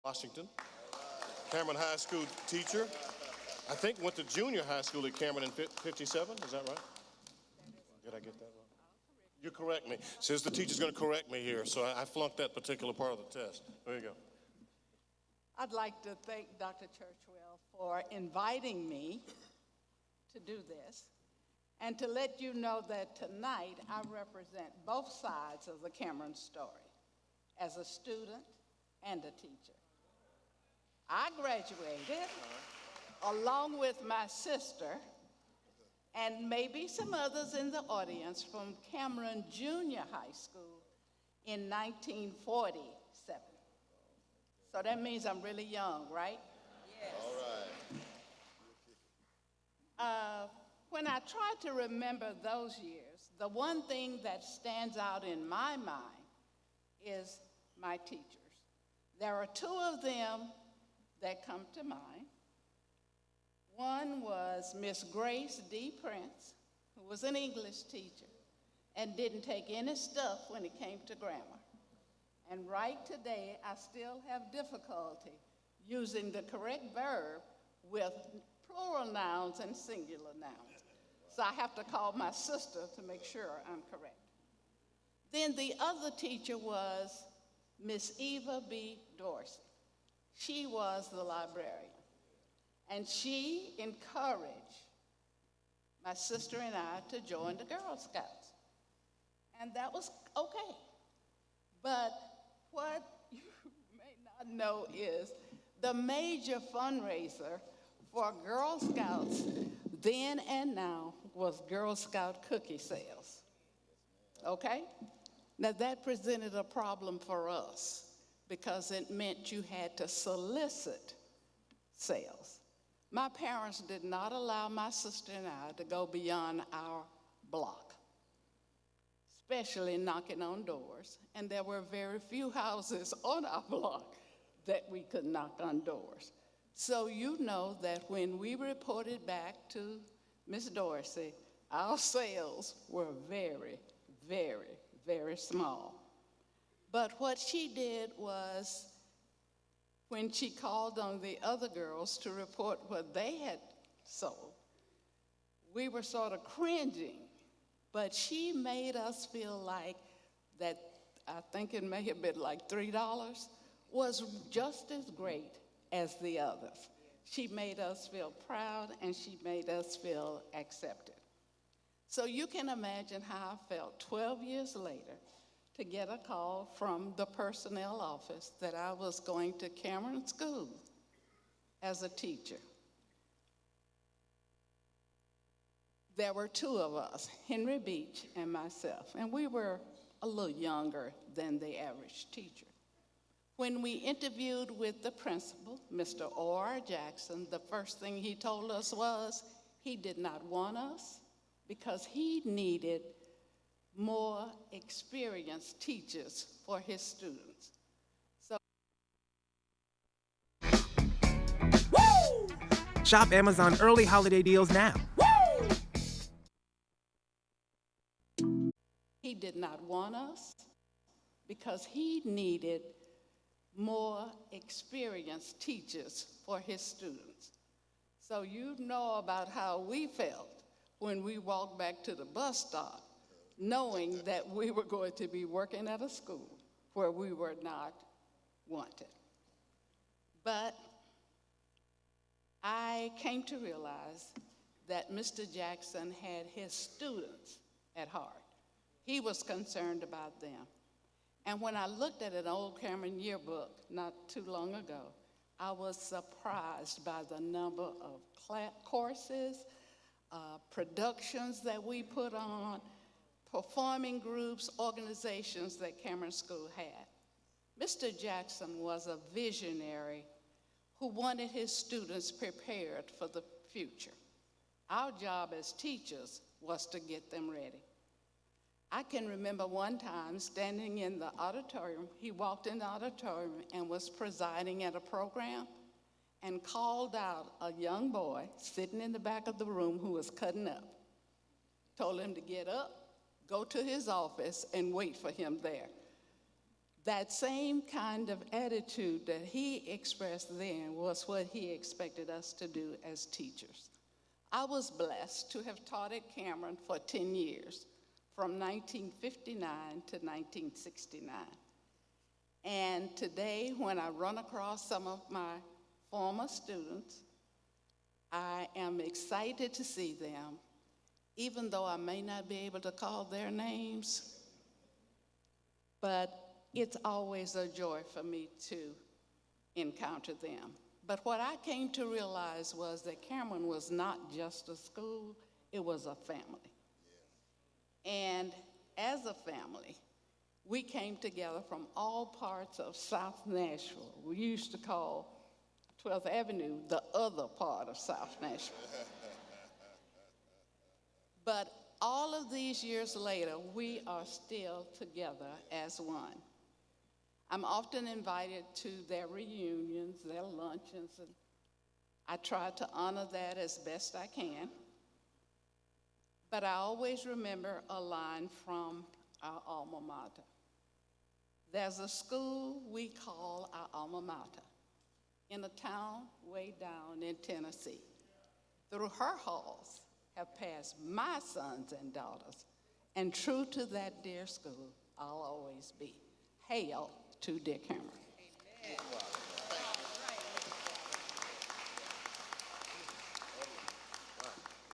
Washington, Cameron High School teacher. I think went to junior high school at Cameron in 57, is that right? Did I get that wrong? You correct me. Says the teacher's going to correct me here, so I flunked that particular part of the test. There you go. I'd like to thank Dr. Churchwell for inviting me to do this and to let you know that tonight I represent both sides of the Cameron story as a student and a teacher. I graduated along with my sister and maybe some others in the audience from Cameron Junior High School in 1947. So that means I'm really young, right? Yes. All right. When I try to remember those years, the one thing that stands out in my mind is my teachers. There are two of them that come to mind. One was Miss Grace D. Prince, who was an English teacher and didn't take any stuff when it came to grammar. And right today, I still have difficulty using the correct verb with plural nouns and singular nouns. So I have to call my sister to make sure I'm correct. Then the other teacher was Miss Eva B. Dorsey. She was the librarian. And she encouraged my sister and I to join the Girl Scouts. And that was okay. But what you may not know is the major fundraiser for Girl Scouts then and now was Girl Scout cookie sales. Okay? Now that presented a problem for us because it meant you had to solicit sales. My parents did not allow my sister and I to go beyond our block, especially knocking on doors. And there were very few houses on our block that we could knock on doors. So you know that when we reported back to Miss Dorsey, our sales were very, very, very small. But what she did was, when she called on the other girls to report what they had sold, we were sort of cringing, but she made us feel like that, I think it may have been like $3, was just as great as the others. She made us feel proud and she made us feel accepted. So you can imagine how I felt 12 years later to get a call from the personnel office that I was going to Cameron School as a teacher. There were two of us, Henry Beach and myself, and we were a little younger than the average teacher. When we interviewed with the principal, Mr. O.R. Jackson, the first thing he told us was he did not want us because he needed more experienced teachers for his students. So, Woo! Shop Amazon early holiday deals now. Woo! he did not want us because he needed more experienced teachers for his students. So you know about how we felt when we walked back to the bus stop, knowing that we were going to be working at a school where we were not wanted. But I came to realize that Mr. Jackson had his students at heart. He was concerned about them. And when I looked at an old Cameron yearbook not too long ago, I was surprised by the number of courses, productions that we put on, performing groups, organizations that Cameron School had. Mr. Jackson was a visionary who wanted his students prepared for the future. Our job as teachers was to get them ready. I can remember one time standing in the auditorium. He walked in the auditorium and was presiding at a program and called out a young boy sitting in the back of the room who was cutting up. Told him to get up, go to his office, and wait for him there. that same kind of attitude that he expressed then was what he expected us to do as teachers. I was blessed to have taught at Cameron for 10 years, from 1959 to 1969. And today, when I run across some of my former students, I am excited to see them, even though I may not be able to call their names, but it's always a joy for me to encounter them. But what I came to realize was that Cameron was not just a school, it was a family. And as a family, we came together from all parts of South Nashville. We used to call 12th Avenue the other part of South Nashville. But all of these years later, we are still together as one. I'm often invited to their reunions, their luncheons, and I try to honor that as best I can. But I always remember a line from our alma mater. There's a school we call our alma mater in a town way down in Tennessee. Through her halls have passed my sons and daughters, and true to that dear school, I'll always be. Hail to dear Cameron. Amen.